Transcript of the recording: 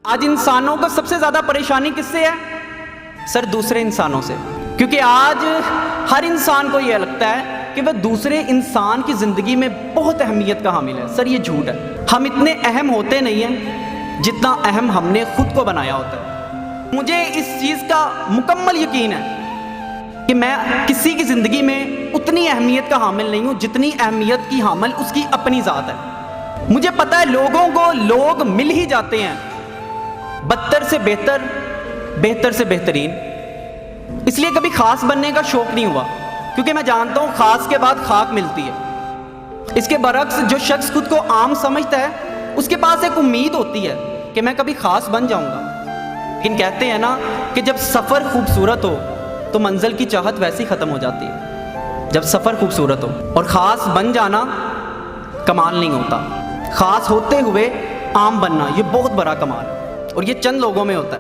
آج انسانوں کو سب سے زیادہ پریشانی کس سے ہے؟ سر دوسرے انسانوں سے. کیونکہ آج ہر انسان کو یہ لگتا ہے کہ وہ دوسرے انسان کی زندگی میں بہت اہمیت کا حامل ہے. سر یہ جھوٹ ہے. ہم اتنے اہم ہوتے نہیں ہیں جتنا اہم ہم نے خود کو بنایا ہوتا ہے. مجھے اس چیز کا مکمل یقین ہے کہ میں کسی کی زندگی میں اتنی اہمیت کا حامل نہیں ہوں جتنی اہمیت کی حامل اس کی اپنی ذات ہے. مجھے پتہ ہے لوگوں کو لوگ مل ہی جاتے ہیں، بدتر سے بہتر، بہتر سے بہترین. اس لیے کبھی خاص بننے کا شوق نہیں ہوا، کیونکہ میں جانتا ہوں خاص کے بعد خاک ملتی ہے. اس کے برعکس جو شخص خود کو عام سمجھتا ہے اس کے پاس ایک امید ہوتی ہے کہ میں کبھی خاص بن جاؤں گا. لیکن کہتے ہیں نا کہ جب سفر خوبصورت ہو تو منزل کی چاہت ویسے ہی ختم ہو جاتی ہے. جب سفر خوبصورت ہو اور خاص بن جانا کمال نہیں ہوتا، خاص ہوتے ہوئے عام بننا یہ بہت بڑا کمال ہے، اور یہ چند لوگوں میں ہوتا ہے.